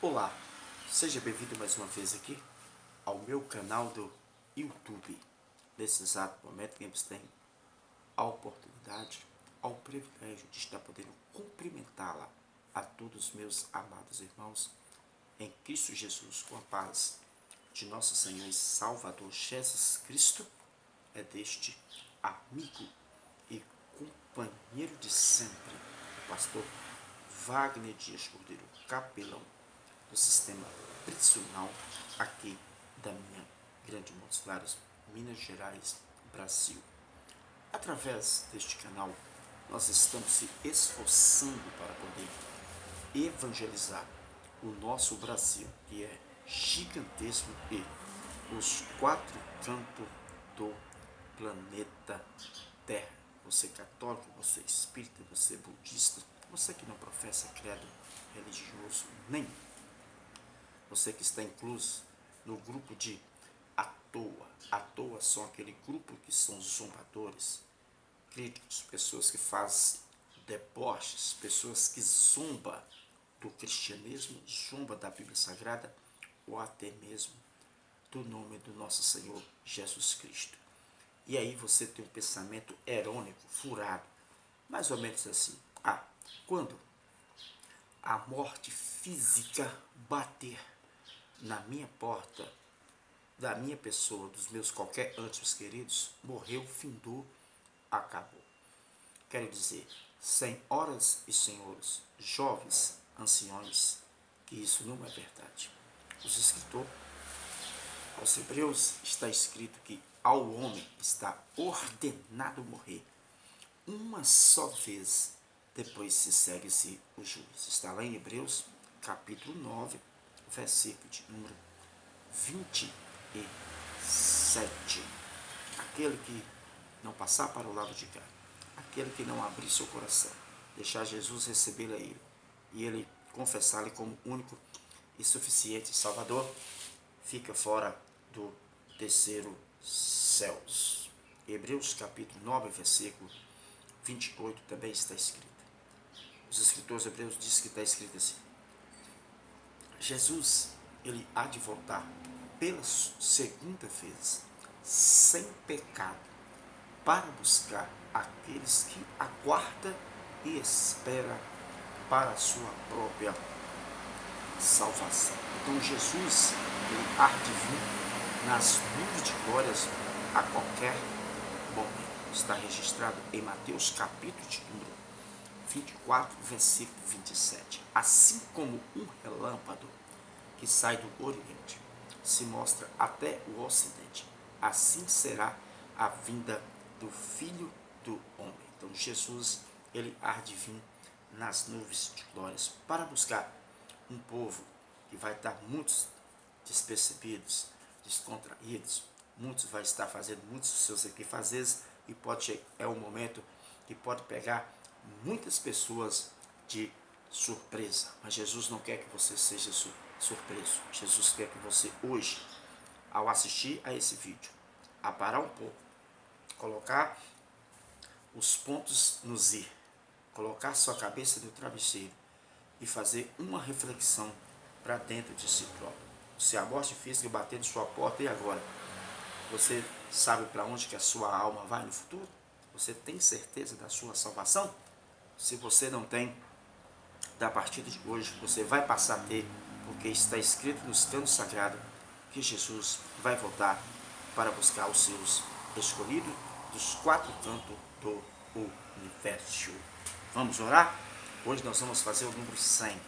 Olá, seja bem-vindo mais uma vez aqui ao meu canal do YouTube. Nesse exato momento, que você tem a oportunidade, ao privilégio de estar podendo cumprimentá-la a todos os meus amados irmãos em Cristo Jesus, com a paz de nosso Senhor e Salvador Jesus Cristo, é deste amigo e companheiro de sempre, o pastor Wagner Dias Cordeiro, capelão do sistema prisional aqui da minha grande Montes Claros, Minas Gerais, Brasil. Através deste canal, nós estamos se esforçando para poder evangelizar o nosso Brasil, que é gigantesco, e os quatro cantos do planeta Terra. Você católico, você espírita, você budista, você que não professa credo religioso nenhum, você que está incluso no grupo de à toa são aquele grupo que são zombadores, críticos, pessoas que fazem deboches, pessoas que zombam do cristianismo, zombam da Bíblia Sagrada, ou até mesmo do nome do nosso Senhor Jesus Cristo. E aí você tem um pensamento errônico, furado, mais ou menos assim: quando a morte física bater na minha porta, da minha pessoa, dos meus qualquer antes queridos, morreu, findou, acabou. Quero dizer, senhoras e senhores, jovens, anciões, que isso não é verdade. Os escritores, aos Hebreus, está escrito que ao homem está ordenado morrer uma só vez, depois se segue-se o juízo. Está lá em Hebreus, capítulo 9, versículo de número 27. Aquele que não passar para o lado de cá, aquele que não abrir seu coração, deixar Jesus recebê-lo a ele, e ele confessá-lo como único e suficiente Salvador, fica fora do terceiro céus. Hebreus capítulo 9, versículo 28 também está escrito. Os escritores hebreus dizem que está escrito assim: Jesus, ele há de voltar pela segunda vez, sem pecado, para buscar aqueles que aguardam e esperam para a sua própria salvação. Então Jesus, ele há de vir nas nuvens de glórias a qualquer momento. Está registrado em Mateus capítulo de número 24, versículo 27. Assim como um relâmpago que sai do Oriente se mostra até o Ocidente, assim será a vinda do Filho do Homem. Então Jesus, ele há de vir nas nuvens de glórias para buscar um povo que vai estar muitos despercebidos, descontraídos, muitos vai estar fazendo muitos dos seus equifazeres, e é um momento que pode pegar muitas pessoas de surpresa. Mas Jesus não quer que você seja surpreso. Jesus quer que você hoje, ao assistir a esse vídeo, a parar um pouco, colocar os pontos nos i, colocar sua cabeça no travesseiro e fazer uma reflexão para dentro de si próprio. Se a morte física bater em sua porta, e agora? Você sabe para onde que a sua alma vai no futuro? Você tem certeza da sua salvação? Se você não tem, da partida de hoje você vai passar a ter, porque está escrito nos canos sagrados que Jesus vai voltar para buscar os seus escolhidos dos quatro cantos do universo. Vamos orar? Hoje nós vamos fazer o número 100.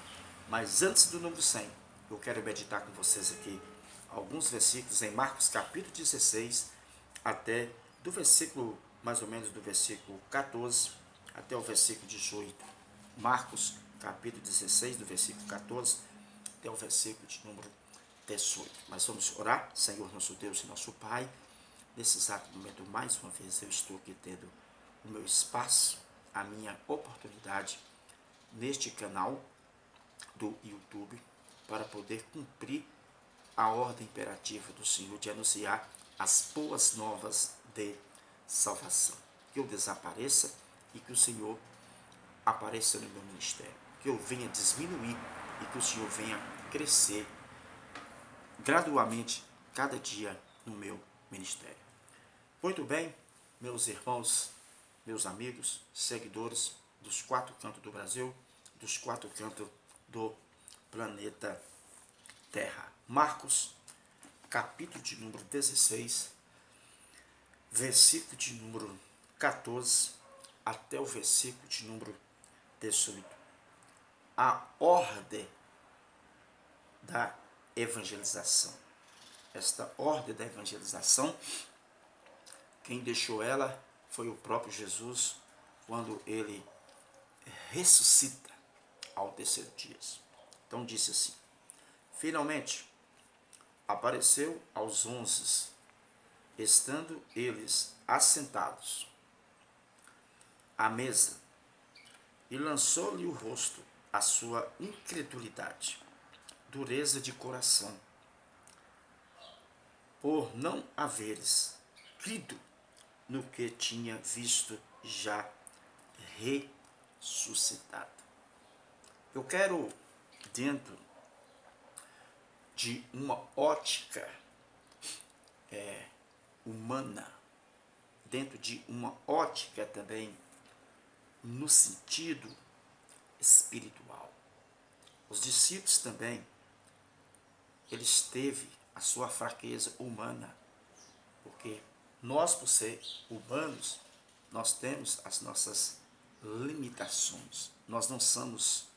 Mas antes do número 100, eu quero meditar com vocês aqui alguns versículos em Marcos capítulo 16, até do versículo, mais ou menos do versículo 14 até o versículo 18. Marcos capítulo 16, do versículo 14 até o versículo de número 18. Mas vamos orar. Senhor nosso Deus e nosso Pai, nesse exato momento, mais uma vez, eu estou aqui tendo o meu espaço, a minha oportunidade, neste canal do YouTube, para poder cumprir a ordem imperativa do Senhor de anunciar as boas novas de salvação. Que eu desapareça e que o Senhor apareça no meu ministério. Que eu venha diminuir e que o Senhor venha crescer gradualmente cada dia no meu ministério. Muito bem, meus irmãos, meus amigos, seguidores dos quatro cantos do Brasil, dos quatro cantos do planeta Terra. Marcos, capítulo de número 16, versículo de número 14 até o versículo de número 18. A ordem da evangelização. Esta ordem da evangelização, quem deixou ela foi o próprio Jesus, quando ele ressuscita ao terceiro dia. Então disse assim: finalmente apareceu aos 11, estando eles assentados à mesa, e lançou-lhe o rosto a sua incredulidade, dureza de coração, por não haveres crido no que tinha visto já ressuscitado. Eu quero, dentro de uma ótica humana, dentro de uma ótica também no sentido espiritual. Os discípulos também, eles teve a sua fraqueza humana, porque nós, por ser humanos, nós temos as nossas limitações. Nós não somos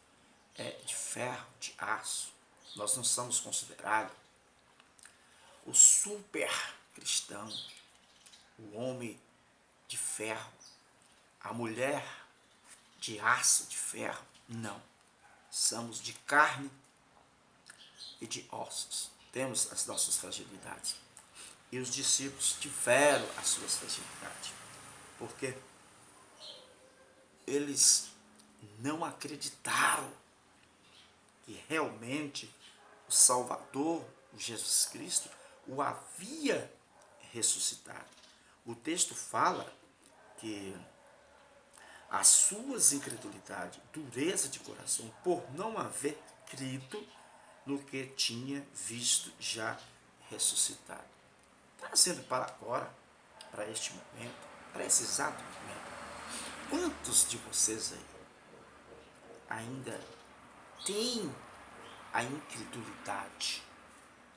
de ferro, de aço. Nós não somos considerados o super cristão, o homem de ferro, a mulher de aço, de ferro. Não. Somos de carne e de ossos. Temos as nossas fragilidades. E os discípulos tiveram as suas fragilidades. Porque eles não acreditaram que realmente o Salvador, o Jesus Cristo, o havia ressuscitado. O texto fala que as suas incredulidades, dureza de coração, por não haver crido no que tinha visto já ressuscitado. Trazendo para agora, para este momento, para esse exato momento, quantos de vocês aí ainda têm a incredulidade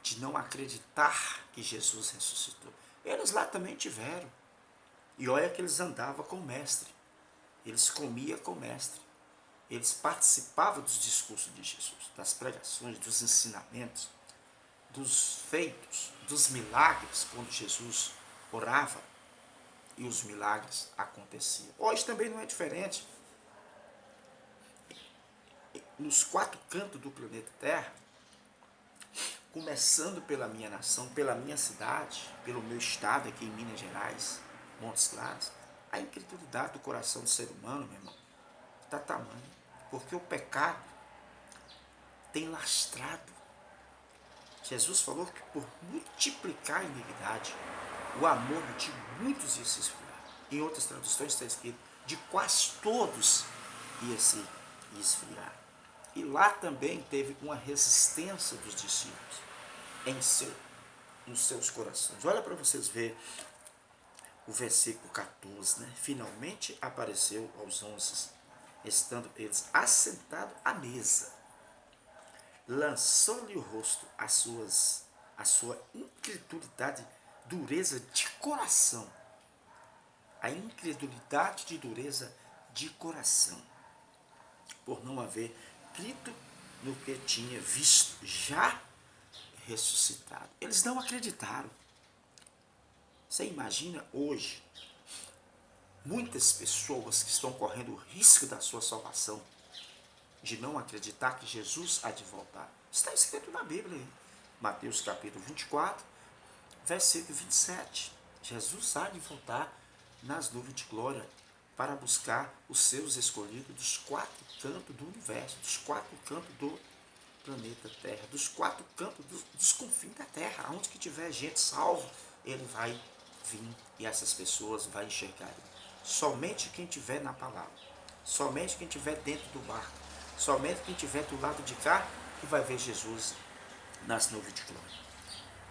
de não acreditar que Jesus ressuscitou? Eles lá também tiveram. E olha que eles andavam com o mestre. Eles comiam com o mestre. Eles participavam dos discursos de Jesus, das pregações, dos ensinamentos, dos feitos, dos milagres, quando Jesus orava e os milagres aconteciam. Hoje também não é diferente. Nos quatro cantos do planeta Terra, começando pela minha nação, pela minha cidade, pelo meu estado aqui em Minas Gerais, Montes Claros, a incredulidade do coração do ser humano, meu irmão, está tamanho, porque o pecado tem lastrado. Jesus falou que por multiplicar a iniquidade, o amor de muitos ia se esfriar. Em outras traduções está escrito, de quase todos ia se esfriar. E lá também teve uma resistência dos discípulos nos seus corações. Olha para vocês verem o versículo 14, né? Finalmente apareceu aos 11, estando eles assentados à mesa. Lançou-lhe o rosto a sua incredulidade, dureza de coração. A incredulidade de dureza de coração, por não haver crido no que tinha visto já ressuscitado. Eles não acreditaram. Você imagina hoje muitas pessoas que estão correndo o risco da sua salvação, de não acreditar que Jesus há de voltar. Está escrito na Bíblia aí. Mateus capítulo 24, versículo 27. Jesus há de voltar nas nuvens de glória para buscar os seus escolhidos dos quatro cantos do universo, dos quatro cantos do planeta Terra, dos quatro cantos dos confins da Terra. Onde que tiver gente salva, ele vai vir e essas pessoas vão enxergar. Somente quem tiver na palavra, somente quem tiver dentro do barco, Somente quem estiver do lado de cá que vai ver Jesus nas nuvens de glória.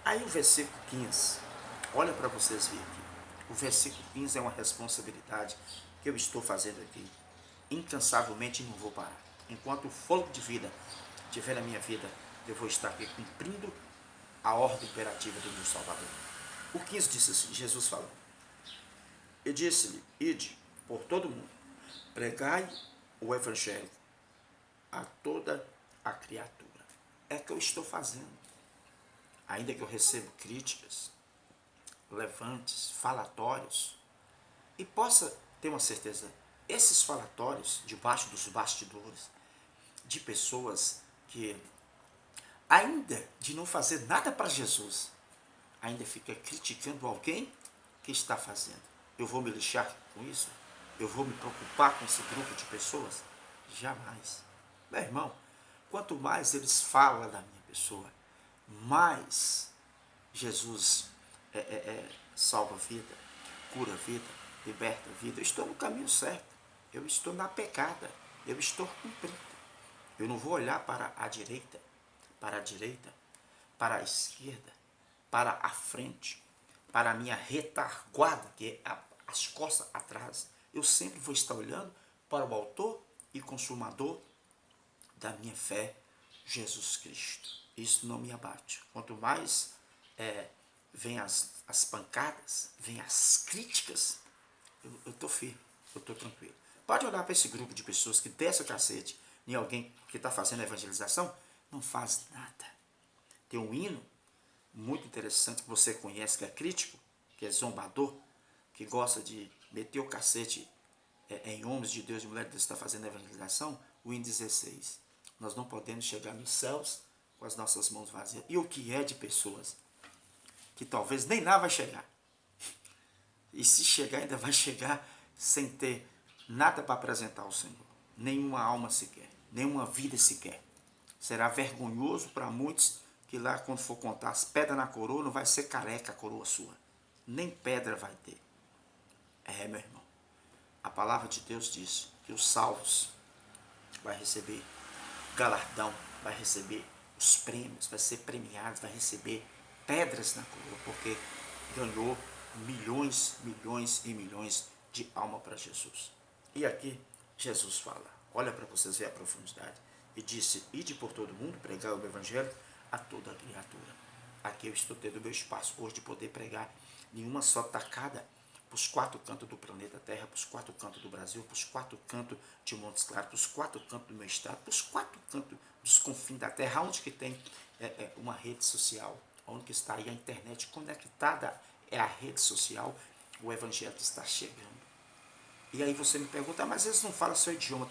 Aí o versículo 15, olha para vocês verem aqui. O versículo 15 é uma responsabilidade que eu estou fazendo aqui incansavelmente e não vou parar. Enquanto o fôlego de vida estiver na minha vida, eu vou estar aqui cumprindo a ordem imperativa do meu Salvador. O 15 disse assim, Jesus falou, e disse-lhe, ide por todo mundo, pregai o evangelho a toda a criatura. É que eu estou fazendo. Ainda que eu recebo críticas, levantes, falatórios, e possa ter uma certeza, esses falatórios debaixo dos bastidores, de pessoas que, ainda de não fazer nada para Jesus, ainda fica criticando alguém que está fazendo. Eu vou me lixar com isso? Eu vou me preocupar com esse grupo de pessoas? Jamais. Meu irmão, quanto mais eles falam da minha pessoa, mais Jesus salva a vida, cura a vida, liberta a vida. Eu estou no caminho certo. Eu estou na pecada. Eu estou cumprindo. Eu não vou olhar para a direita, para a esquerda, para a frente, para a minha retaguarda, que é as costas atrás. Eu sempre vou estar olhando para o autor e consumador da minha fé, Jesus Cristo. Isso não me abate. Quanto mais vem as pancadas, vem as críticas, eu estou firme, eu estou tranquilo. Pode olhar para esse grupo de pessoas que desce o cacete em alguém que está fazendo evangelização, não faz nada. Tem um hino muito interessante que você conhece, que é crítico, que é zombador, que gosta de meter o cacete em homens de Deus e mulheres que está fazendo evangelização, o hino 16. Nós não podemos chegar nos céus com as nossas mãos vazias. E o que é de pessoas que talvez nem lá vai chegar. E se chegar, ainda vai chegar sem ter nada para apresentar ao Senhor. Nenhuma alma sequer, nenhuma vida sequer. Será vergonhoso para muitos que lá, quando for contar as pedras na coroa, não vai ser careca a coroa sua. Nem pedra vai ter. Meu irmão. A palavra de Deus diz que os salvos vai receber galardão, vai receber os prêmios, vai ser premiado, vai receber pedras na coroa, porque ganhou milhões, milhões e milhões de alma para Jesus. E aqui Jesus fala, olha para vocês verem a profundidade, e disse, ide por todo mundo, pregar o evangelho a toda a criatura. Aqui eu estou tendo o meu espaço hoje de poder pregar em uma só tacada, para os 4 cantos do planeta Terra, para os 4 cantos do Brasil, para os 4 cantos de Montes Claros, para os 4 cantos do meu estado, para os 4 cantos dos confins da Terra, onde que tem uma rede social, onde que está aí a internet conectada à rede social, o Evangelho está chegando. E aí você me pergunta, mas eles não falam seu idioma,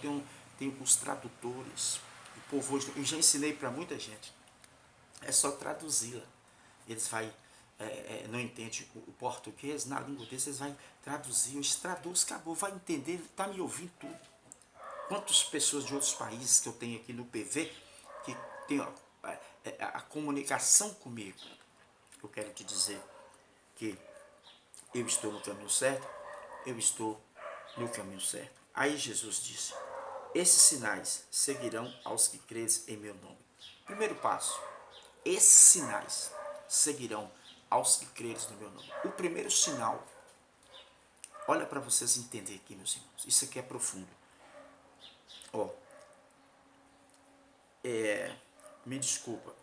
tem os tradutores, o povo hoje, eu já ensinei para muita gente, é só traduzi-la. Eles vão, não entende o português, na língua deles, eles vão traduzir, eles traduz, acabou, vai entender, está me ouvindo tudo. Quantas pessoas de outros países que eu tenho aqui no PV, que tem a comunicação comigo, eu quero te dizer que eu estou no caminho certo, eu estou no caminho certo. Aí Jesus disse, esses sinais seguirão aos que creres em meu nome. Primeiro passo, esses sinais seguirão aos que creres no meu nome. O primeiro sinal, olha para vocês entenderem aqui, meus irmãos, isso aqui é profundo. Me desculpa,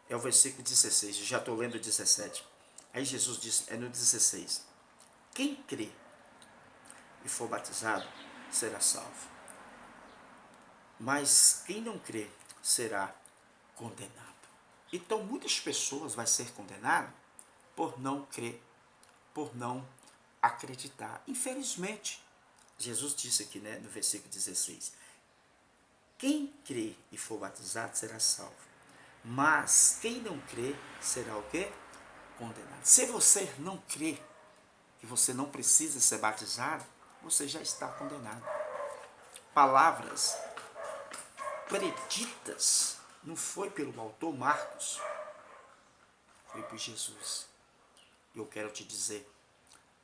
é o versículo 16, já estou lendo o 17. Aí Jesus disse, é no 16, quem crê e for batizado será salvo, mas quem não crê será condenado. Então muitas pessoas vão ser condenadas por não crer, por não acreditar. Infelizmente, Jesus disse aqui, no versículo 16, quem crê e for batizado será salvo, mas quem não crê será o quê? Condenado. Se você não crê que você não precisa ser batizado, você já está condenado. Palavras preditas não foi pelo autor Marcos, foi por Jesus. Eu quero te dizer,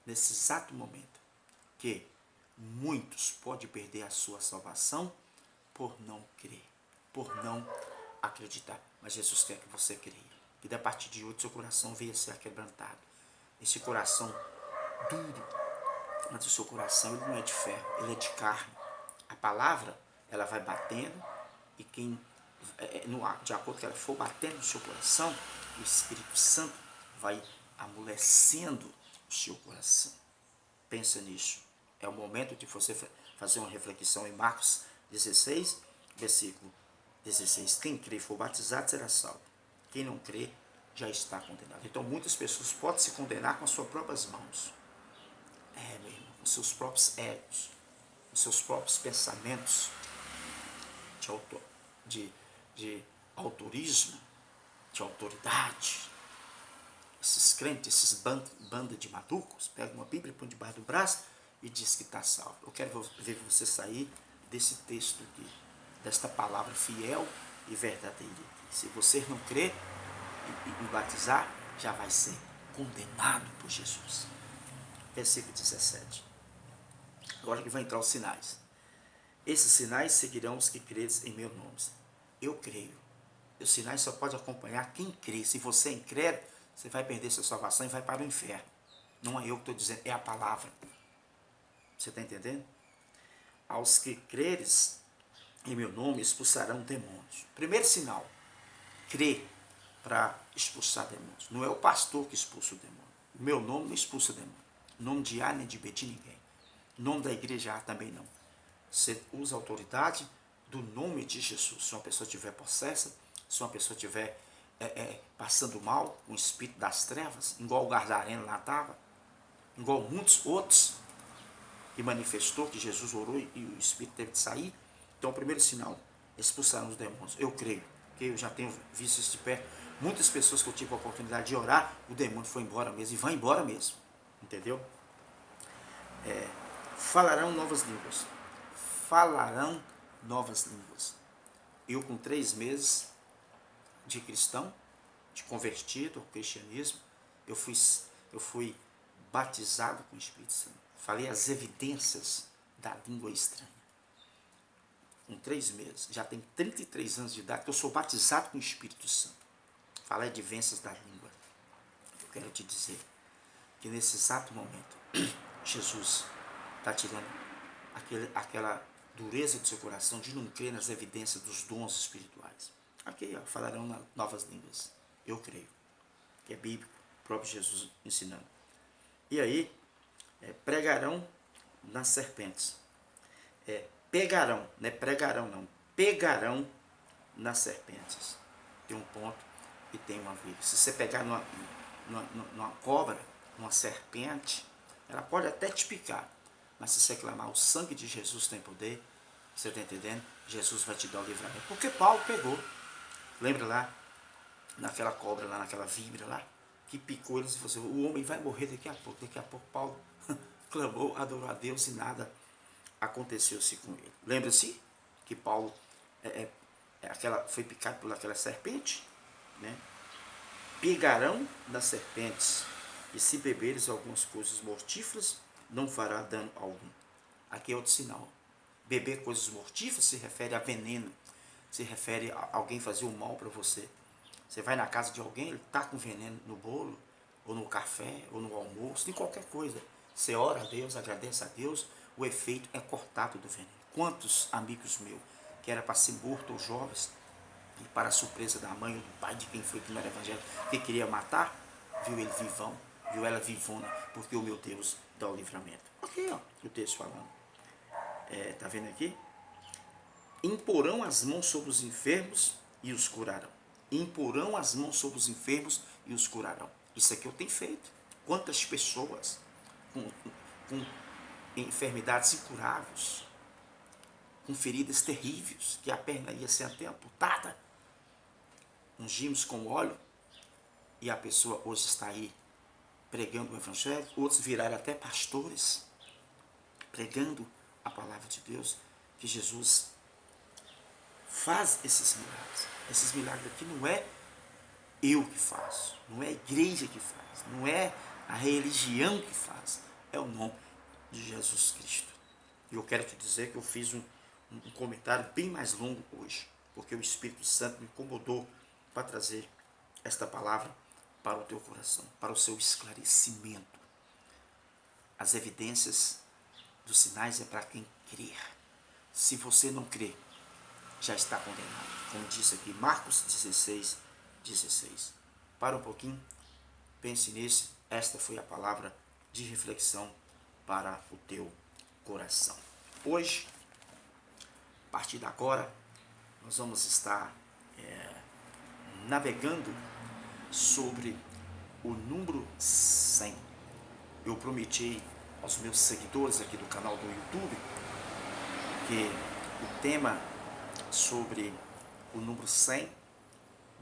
nesse exato momento, que muitos podem perder a sua salvação por não crer, por não acreditar. Mas Jesus quer que você creia. Que da partir de hoje seu coração venha a ser quebrantado. Esse coração duro, mas o seu coração ele não é de ferro, ele é de carne. A palavra, ela vai batendo e quem, de acordo com que ela for batendo no seu coração, o Espírito Santo vai amolecendo o seu coração. Pensa nisso. É o momento de você fazer uma reflexão em Marcos 16, versículo 16. Quem crê e for batizado será salvo. Quem não crê já está condenado. Então muitas pessoas podem se condenar com as suas próprias mãos. Meu irmão, com seus próprios egos, com seus próprios pensamentos de autorismo, de autoridade. Esses crentes, esses bandas de malucos, pegam uma Bíblia, põe debaixo do braço e diz que está salvo. Eu quero ver você sair desse texto aqui, desta palavra fiel e verdadeira. Se você não crer e batizar, já vai ser condenado por Jesus. Versículo 17. Agora que vai entrar os sinais. Esses sinais seguirão os que credes em meu nome. Eu creio. Os sinais só pode acompanhar quem crê. Se você é incrédulo, você vai perder sua salvação e vai para o inferno. Não é eu que estou dizendo, é a palavra. Você está entendendo? Aos que creres em meu nome expulsarão demônios. Primeiro sinal, crê para expulsar demônios. Não é o pastor que expulsa o demônio. O meu nome não expulsa demônio. O nome de A nem de B de ninguém. O nome da igreja A também não. Você usa a autoridade do nome de Jesus. Se uma pessoa estiver possessa, se uma pessoa estiver passando mal, um espírito das trevas, igual o Gadareno lá estava, igual muitos outros, que manifestou que Jesus orou e o espírito teve de sair. Então o primeiro sinal, expulsaram os demônios. Eu creio, porque eu já tenho visto isso de perto. Muitas pessoas que eu tive a oportunidade de orar, o demônio foi embora mesmo, e vai embora mesmo. Entendeu? Falarão novas línguas. Falarão novas línguas. Eu com 3 meses de cristão, de convertido ao cristianismo, eu fui batizado com o Espírito Santo. Falei as evidências da língua estranha. Com 3 meses, já tem 33 anos de idade, que eu sou batizado com o Espírito Santo. Falei de evidências da língua. Eu quero te dizer que nesse exato momento, Jesus está tirando aquela dureza do seu coração de não crer nas evidências dos dons espirituais. Aqui, falarão novas línguas. Eu creio. Que é bíblico, o próprio Jesus ensinando. E aí, pregarão nas serpentes. Pegarão, não é pregarão não. Pegarão nas serpentes. Tem um ponto e tem uma vírgula. Se você pegar numa cobra, numa serpente, ela pode até te picar. Mas se você clamar, o sangue de Jesus tem poder, você está entendendo? Jesus vai te dar o livramento. Porque Paulo pegou. Lembra lá? Naquela cobra lá, naquela víbora lá, que picou eles e falou assim, o homem vai morrer daqui a pouco. Daqui a pouco Paulo clamou, adorou a Deus e nada aconteceu-se com ele. Lembra-se que Paulo foi picado por aquela serpente, né? Pegarão das serpentes, e se beberes algumas coisas mortíferas, não fará dano algum. Aqui é outro sinal. Beber coisas mortíferas se refere a veneno, se refere a alguém fazer o mal para você. Você vai na casa de alguém, ele está com veneno no bolo, ou no café, ou no almoço, em qualquer coisa. Você ora a Deus, agradece a Deus, o efeito é cortado do veneno. Quantos amigos meus, que era para ser morto ou jovens, e para a surpresa da mãe ou do pai, de quem foi que não era evangélico, que queria matar, viu ele vivão, viu ela vivona, porque o meu Deus dá o livramento. Ok, ó, o texto falando. Tá vendo aqui? Imporão as mãos sobre os enfermos e os curarão. Imporão as mãos sobre os enfermos e os curarão. Isso aqui eu tenho feito. Quantas pessoas com enfermidades incuráveis, com feridas terríveis, que a perna ia ser até amputada, ungimos com óleo, e a pessoa hoje está aí pregando o evangelho, outros viraram até pastores, pregando a palavra de Deus, que Jesus faz esses milagres. Esses milagres aqui não é eu que faço, não é a igreja que faz, não é a religião que faz, é o nome de Jesus Cristo. E eu quero te dizer que eu fiz um comentário bem mais longo hoje, porque o Espírito Santo me incomodou para trazer esta palavra para o teu coração, para o seu esclarecimento. As evidências dos sinais é para quem crer. Se você não crer, já está condenado. Como disse aqui Marcos 16, 16. Para um pouquinho, pense nisso. Esta foi a palavra de reflexão para o teu coração. Hoje, a partir de agora, nós vamos estar navegando sobre o número 100. Eu prometi aos meus seguidores aqui do canal do YouTube que o tema sobre o número 100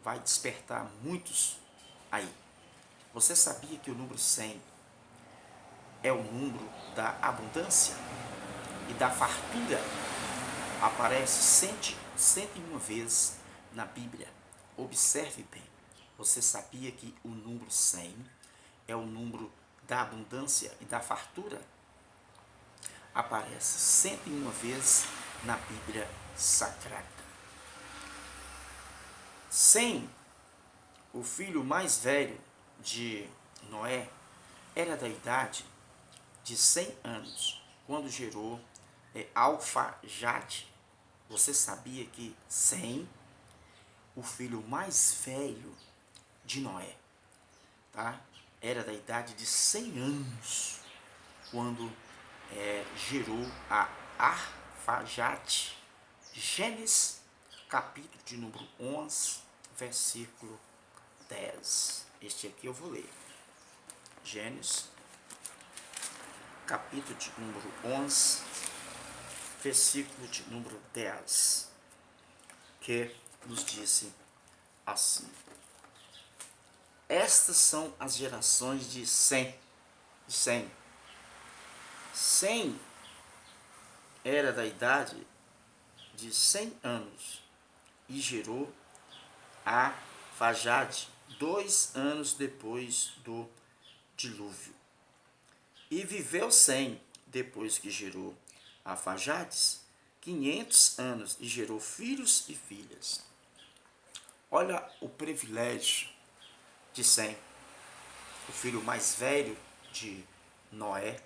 vai despertar muitos aí. Você sabia que o número 100 é o número da abundância e da fartura? Aparece 101 vezes na Bíblia. Observe bem. Você sabia que o número 100 é o número da abundância e da fartura? Aparece 101 vezes na Bíblia Sagrada. Sem o filho mais velho de Noé era da idade de 100 anos, quando gerou Alfajade. Você sabia que Sem, o filho mais velho de Noé, tá? Era da idade de 100 anos, quando gerou a Arfajade. Gênesis, capítulo de número 11, versículo 10. Este aqui eu vou ler. Gênesis, capítulo de número 11, versículo de número 10, que nos disse assim: estas são as gerações de Sem. Sem era da idade de 100 anos e gerou a Fajade 2 anos depois do dilúvio. E viveu Sem, depois que gerou a Fajades, 500 anos e gerou filhos e filhas. Olha o privilégio de Sem, o filho mais velho de Noé.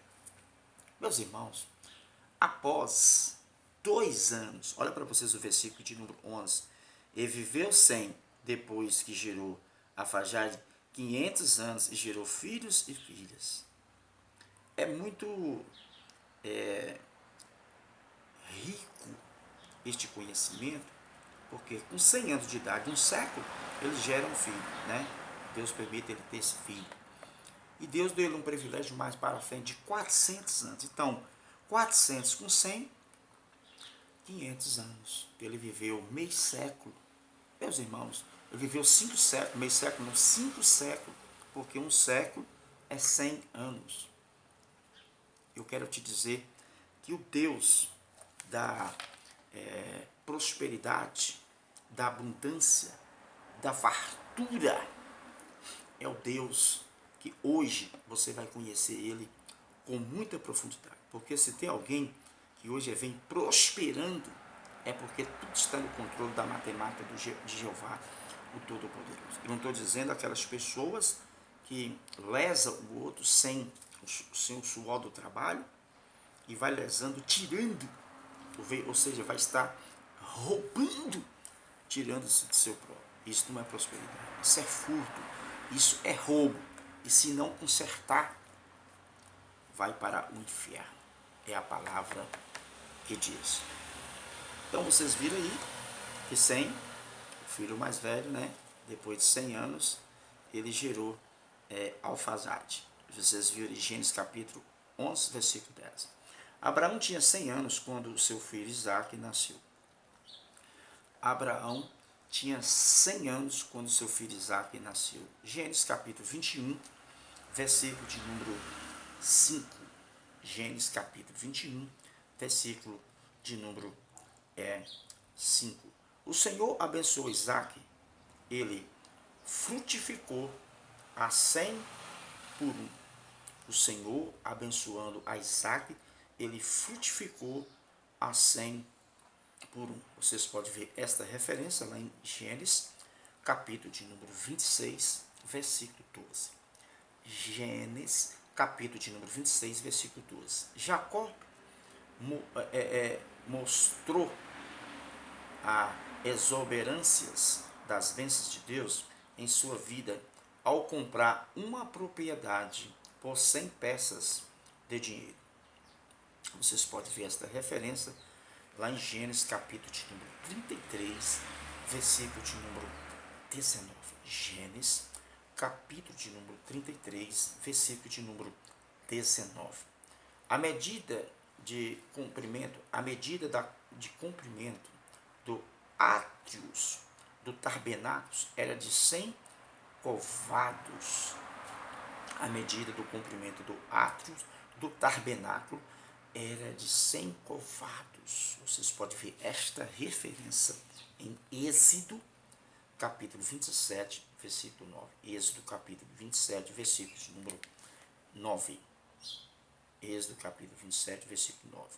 Meus irmãos, após 2 anos, olha para vocês o versículo de número 11, e viveu Sem, depois que gerou a Fajade, 500 anos e gerou filhos e filhas. É muito rico este conhecimento, porque com 100 anos de idade, um século, ele gera um filho, né? Deus permite ele ter esse filho. E Deus deu ele um privilégio mais para frente de 400 anos. Então, 400 com 100, 500 anos. Ele viveu meio século. Meus irmãos, ele viveu 5 séculos, meio século não, 5 séculos, porque um século é 100 anos. Eu quero te dizer que o Deus da prosperidade, da abundância, da fartura, é o Deus que hoje você vai conhecer Ele com muita profundidade. Porque se tem alguém que hoje vem prosperando, é porque tudo está no controle da matemática de Jeová, o Todo-Poderoso. Eu não estou dizendo aquelas pessoas que lesam o outro sem o suor do trabalho e vai lesando, tirando, ou seja, vai estar roubando, tirando-se do seu próprio. Isso não é prosperidade, isso é furto, isso é roubo. E se não consertar, vai para o inferno. É a palavra que diz. Então vocês viram aí que Sem, o filho mais velho, né, depois de 100 anos, ele gerou Alfazade. Vocês viram em Gênesis capítulo 11, versículo 10. Abraão tinha 100 anos quando o seu filho Isaque nasceu. Abraão tinha 100 anos quando seu filho Isaque nasceu. Gênesis capítulo 21, versículo de número 5. Gênesis capítulo 21, versículo de número 5. O Senhor abençoou Isaque, ele frutificou a 100 por 1. O Senhor abençoando a Isaque, ele frutificou a 100 por 1. Vocês podem ver esta referência lá em Gênesis, capítulo de número 26, versículo 12. Gênesis, capítulo de número 26, versículo 12. Jacó mostrou as exuberâncias das bênçãos de Deus em sua vida ao comprar uma propriedade por 100 peças de dinheiro. Vocês podem ver esta referência lá em Gênesis, capítulo de número 33, versículo de número 19. Gênesis, capítulo de número 33, versículo de número 19. A medida de comprimento do átrios do tabernáculo era de 100 covados. A medida do comprimento do átrio do tabernáculo era de 100 covados. Vocês podem ver esta referência em Êxodo, capítulo 27, versículo 9. Êxodo, capítulo 27, versículo número 9. Êxodo, capítulo 27, versículo 9.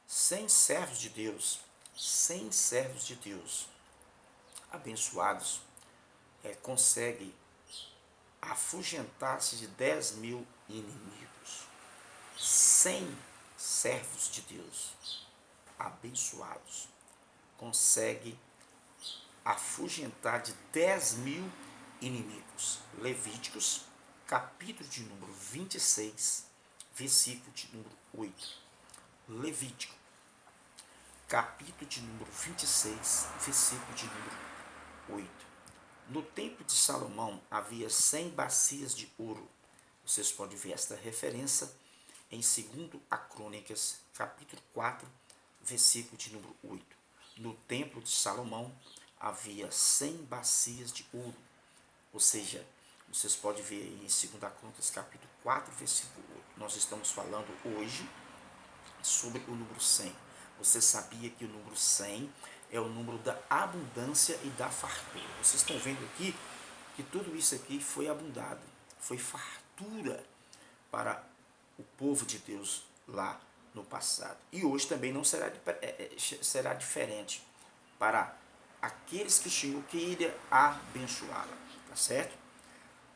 100 servos de Deus, 100 servos de Deus abençoados, conseguem afugentar-se de 10.000 inimigos. 100 servos de Deus abençoados conseguem afugentar de 10.000 inimigos. Levíticos, capítulo de número 26, versículo de número 8. Levítico, capítulo de número 26, versículo de número 8. No templo de Salomão havia 100 bacias de ouro. Vocês podem ver esta referência em 2 Crônicas, capítulo 4, versículo de número 8. No templo de Salomão havia 100 bacias de ouro. Ou seja, vocês podem ver em 2 Crônicas, capítulo 4, versículo 8. Nós estamos falando hoje sobre o número 100. Você sabia que o número 100 é o número da abundância e da fartura? Vocês estão vendo aqui que tudo isso aqui foi abundado, foi fartura para o povo de Deus lá no passado. E hoje também não será diferente para aqueles que o Senhor queira abençoá-la, tá certo?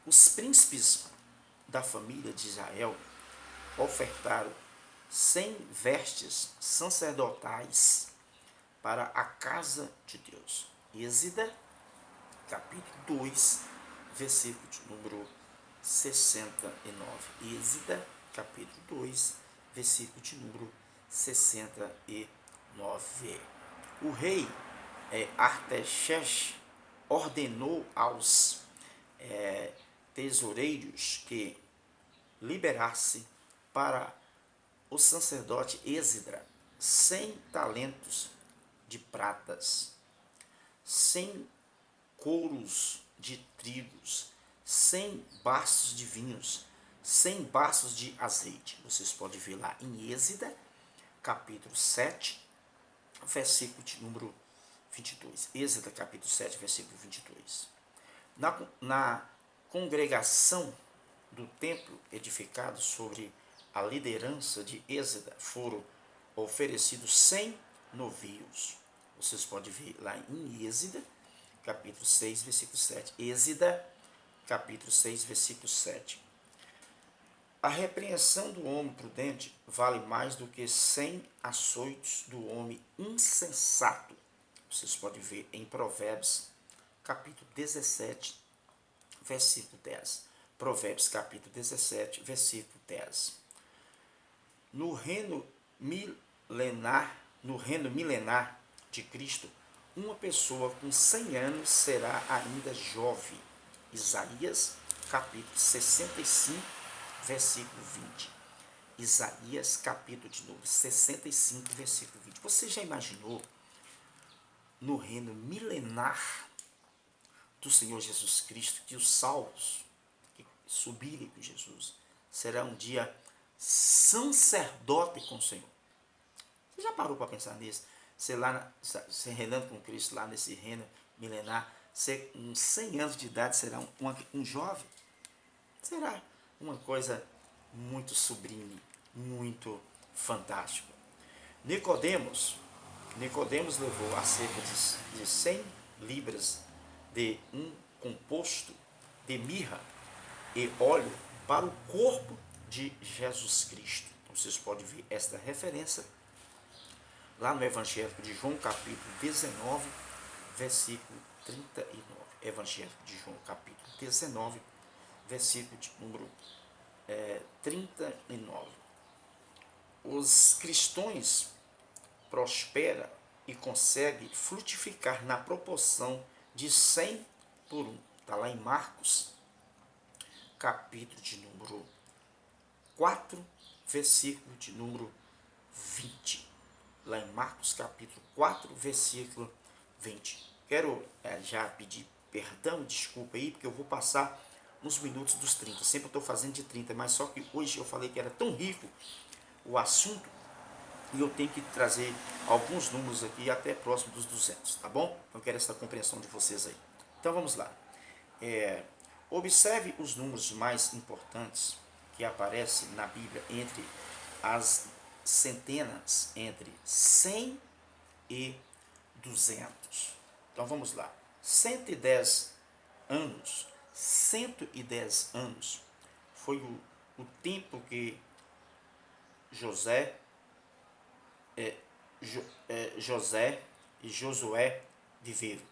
Os príncipes da família de Israel ofertaram 100 vestes sacerdotais para a casa de Deus. Êxodo, capítulo 2, versículo de número 69. Êxodo, capítulo 2, versículo de número 69. O rei Artaxerxes ordenou aos tesoureiros que liberasse para o sacerdote Esdras 100 talentos de pratas, 100 couros de trigos, 100 baços de vinhos, 100 baços de azeite. Vocês podem ver lá em Êxodo, capítulo 7, versículo de número 22. Êxodo, capítulo 7, versículo 22. Na congregação do templo edificado sobre a liderança de Esdras foram oferecidos 100 novios. Vocês podem ver lá em Êxodo, capítulo 6, versículo 7. Êxodo, capítulo 6, versículo 7. A repreensão do homem prudente vale mais do que 100 açoites do homem insensato. Vocês podem ver em Provérbios, capítulo 17, versículo 10. Provérbios, capítulo 17, versículo 10. No reino milenar de Cristo, uma pessoa com 100 anos será ainda jovem. Isaías, capítulo 65, versículo 20. Isaías, capítulo de número 65, versículo 20. Você já imaginou no reino milenar do Senhor Jesus Cristo que os salvos que subirem com Jesus será um dia sacerdote com o Senhor? Você já parou para pensar nisso? Você reinando com Cristo lá nesse reino milenar, ser com 100 anos de idade será um jovem? Será uma coisa muito sublime, muito fantástica. Nicodemos Nicodemos levou acerca de 100 libras de um composto de mirra e óleo para o corpo de Jesus Cristo. Vocês podem ver esta referência lá no Evangelho de João, capítulo 19, versículo 39. Evangelho de João, capítulo 19, versículo de número 39. Os cristãos prosperam e conseguem frutificar na proporção de 100 por 1. Está lá em Marcos, capítulo de número 4, versículo de número 20. Lá em Marcos, capítulo 4, versículo 20. Quero já pedir perdão, desculpa aí, porque eu vou passar uns minutos dos 30. Sempre eu estou fazendo de 30, mas só que hoje eu falei que era tão rico o assunto e eu tenho que trazer alguns números aqui até próximo dos 200, tá bom? Então eu quero essa compreensão de vocês aí. Então vamos lá. Observe os números mais importantes que aparecem na Bíblia entre as centenas, entre 100 e 200. Então vamos lá. 110 anos, 110 anos foi o tempo que José e Josué viveram.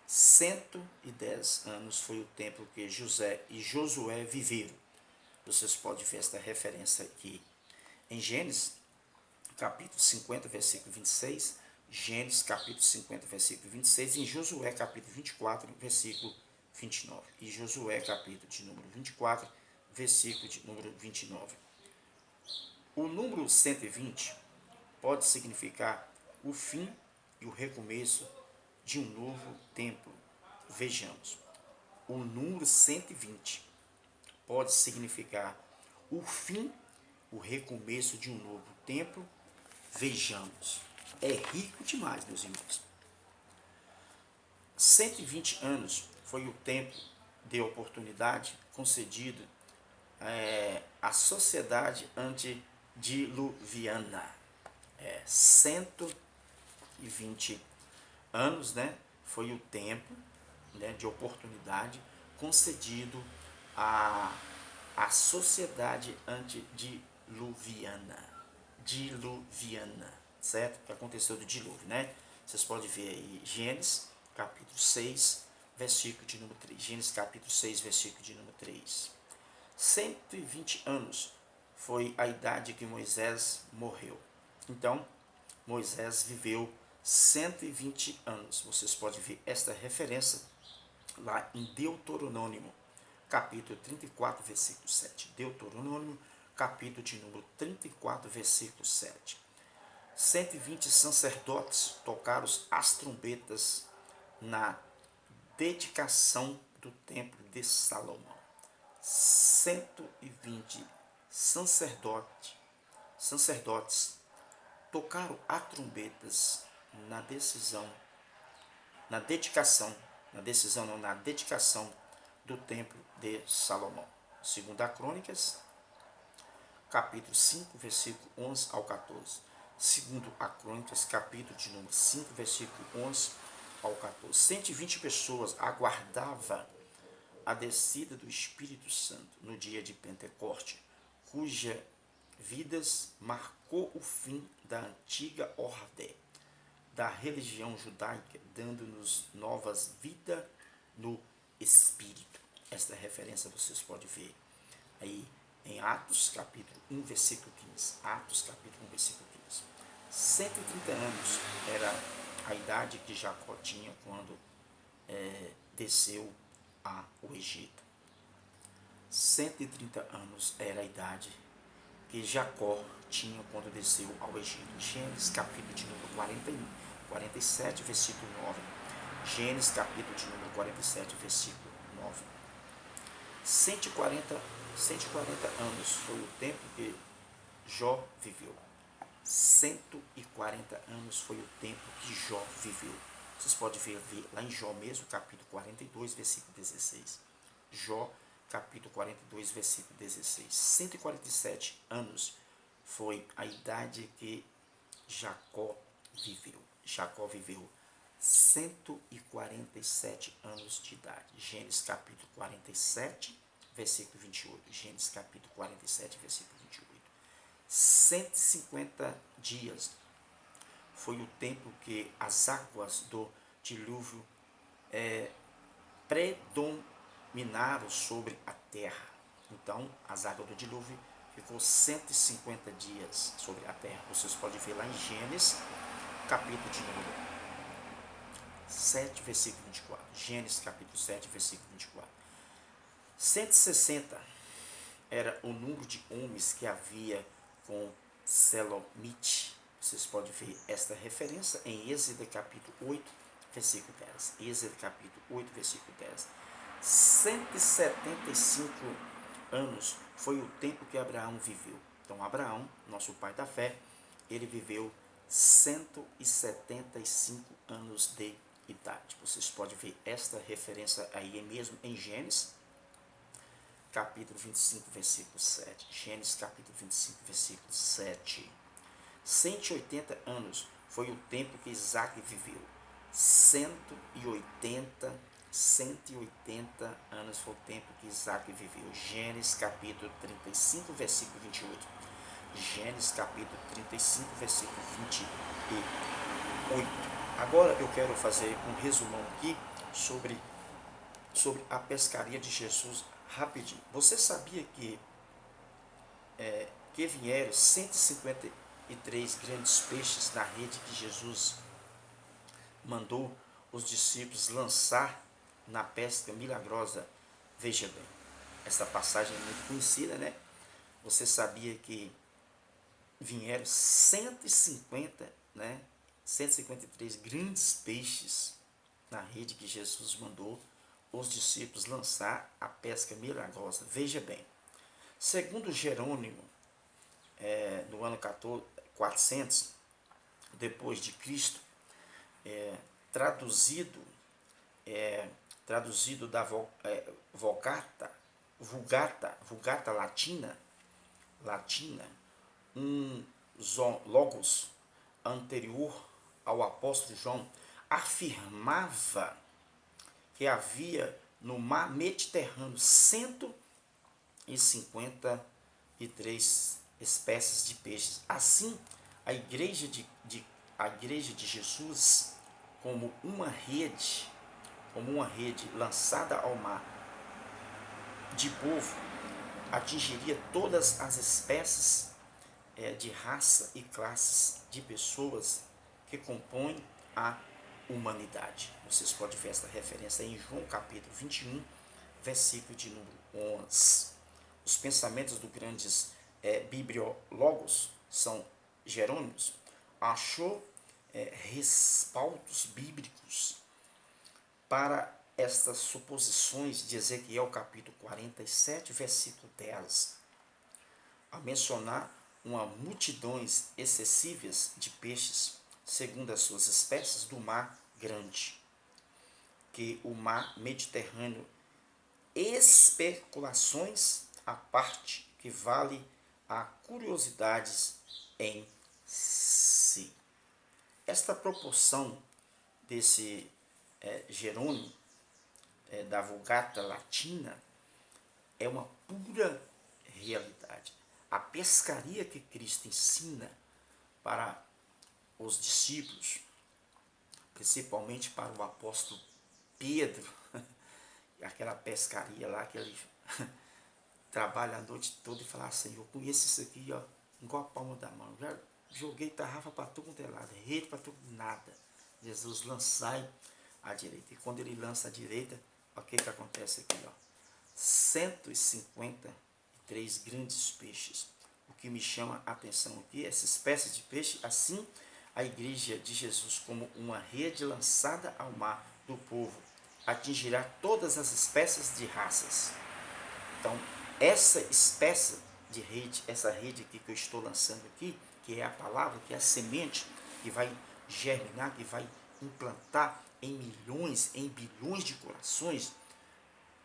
110 anos foi o tempo que José e Josué viveram. Vocês podem ver esta referência aqui em Gênesis, capítulo 50, versículo 26, Gênesis, capítulo 50, versículo 26, e em Josué, capítulo 24, versículo 29. E Josué, capítulo de número 24, versículo de número 29. O número 120 pode significar o fim e o recomeço de um novo tempo. Vejamos, o número 120 pode significar o fim, o recomeço de um novo tempo. Vejamos, é rico demais, meus irmãos. 120 anos foi o tempo de oportunidade concedido à sociedade antediluviana. 120 anos, né, foi o tempo, né, de oportunidade concedido à sociedade antediluviana. Certo? Que aconteceu do dilúvio, né? Vocês podem ver aí Gênesis, capítulo 6, versículo de número 3. Gênesis, capítulo 6, versículo de número 3. 120 anos foi a idade que Moisés morreu. Então, Moisés viveu 120 anos. Vocês podem ver esta referência lá em Deuteronômio, capítulo 34, versículo 7. Deuteronômio, capítulo de número 34, versículo 7. 120 sacerdotes tocaram as trombetas na dedicação do templo de Salomão. 120 sacerdotes tocaram as trombetas na dedicação do templo de Salomão. Segunda Crônicas, capítulo 5, versículo 11 ao 14. Segundo a Crônicas, capítulo de número 5, versículo 11 ao 14. 120 pessoas aguardavam a descida do Espírito Santo no dia de Pentecoste, cuja vidas marcou o fim da antiga ordem da religião judaica, dando-nos novas vidas no Espírito. Esta referência vocês podem ver aí em Atos, capítulo 1, versículo 15. Atos, capítulo 1, versículo 15. 130 anos era a idade que Jacó tinha quando desceu ao Egito. 130 anos era a idade que Jacó tinha quando desceu ao Egito. Gênesis, capítulo de número 47, versículo 9. Gênesis, capítulo de número 47, versículo 9. 140 anos foi o tempo que Jó viveu. 140 anos foi o tempo que Jó viveu. Vocês podem ver lá em Jó mesmo, capítulo 42, versículo 16. Jó, capítulo 42, versículo 16. 147 anos foi a idade que Jacó viveu. Jacó viveu 147 anos de idade. Gênesis capítulo 47, versículo 28. Gênesis capítulo 47, versículo 28. 150 dias foi o tempo que as águas do dilúvio predominaram sobre a terra. Então, as águas do dilúvio ficou 150 dias sobre a terra. Vocês podem ver lá em Gênesis, capítulo de número 7, versículo 24. Gênesis, capítulo 7, versículo 24. 160 era o número de homens que havia com Selomite. Vocês podem ver esta referência em Êxodo capítulo 8, versículo 10. Êxodo capítulo 8, versículo 10. 175 anos foi o tempo que Abraão viveu. Então, Abraão, nosso pai da fé, ele viveu 175 anos de idade. Vocês podem ver esta referência aí mesmo em Gênesis, capítulo 25, versículo 7. Gênesis, capítulo 25, versículo 7. 180 anos foi o tempo que Isaac viveu. 180 anos foi o tempo que Isaac viveu. Gênesis, capítulo 35, versículo 28. Gênesis, capítulo 35, versículo 28. Agora eu quero fazer um resumão aqui sobre a pescaria de Jesus rapidinho. Você sabia que vieram 153 grandes peixes na rede que Jesus mandou os discípulos lançar na pesca milagrosa? Veja bem, essa passagem é muito conhecida, né? Você sabia que vieram 150, né? 153 grandes peixes na rede que Jesus mandou os discípulos lançar a pesca milagrosa. Veja bem, segundo Jerônimo, no ano 400 depois de Cristo, traduzido da Vulgata latina, um logos anterior ao apóstolo João afirmava que havia no mar Mediterrâneo 153 espécies de peixes. Assim, a igreja de Jesus, como uma rede lançada ao mar de povo, atingiria todas as espécies de raça e classes de pessoas que compõem a humanidade. Vocês podem ver esta referência em João capítulo 21, versículo de número 11. Os pensamentos do grandes bibliólogos São Jerônimos achou respaldos bíblicos para estas suposições de Ezequiel capítulo 47, versículo 10, a mencionar uma multidões excessivas de peixes, segundo as suas espécies, do mar grande, que o mar Mediterrâneo, especulações à parte, que vale a curiosidades em si. Esta proporção desse Jerônimo, da Vulgata Latina, é uma pura realidade. A pescaria que Cristo ensina para os discípulos, principalmente para o apóstolo Pedro, aquela pescaria lá que ele trabalha a noite toda e fala assim: eu conheço isso aqui, ó, igual a palma da mão. Já joguei tarrafa para tudo quanto é lado, rede para tudo, nada. Jesus lançai à direita. E quando ele lança à direita, o que acontece aqui, ó? 153 grandes peixes. O que me chama a atenção aqui, essa espécie de peixe, assim a igreja de Jesus, como uma rede lançada ao mar do povo, atingirá todas as espécies de raças. Então, essa espécie de rede, essa rede aqui que eu estou lançando aqui, que é a palavra, que é a semente, que vai germinar, que vai implantar em milhões, em bilhões de corações.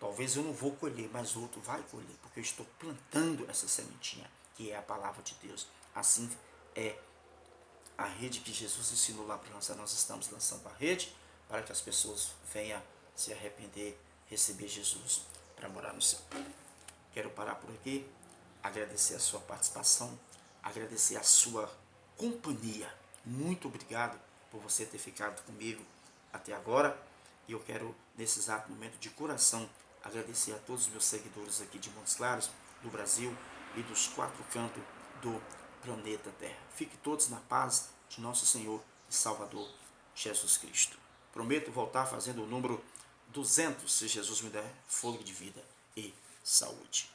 Talvez eu não vou colher, mas outro vai colher, porque eu estou plantando essa sementinha, que é a palavra de Deus. Assim é a rede que Jesus ensinou lá para lançar, nós estamos lançando a rede para que as pessoas venham se arrepender, receber Jesus para morar no céu. Quero parar por aqui, agradecer a sua participação, agradecer a sua companhia. Muito obrigado por você ter ficado comigo até agora. E eu quero, nesse exato momento, de coração, agradecer a todos os meus seguidores aqui de Montes Claros, do Brasil e dos 4 cantos do planeta Terra. Fiquem todos na paz de nosso Senhor e Salvador Jesus Cristo. Prometo voltar fazendo o número 200, se Jesus me der fôlego de vida e saúde.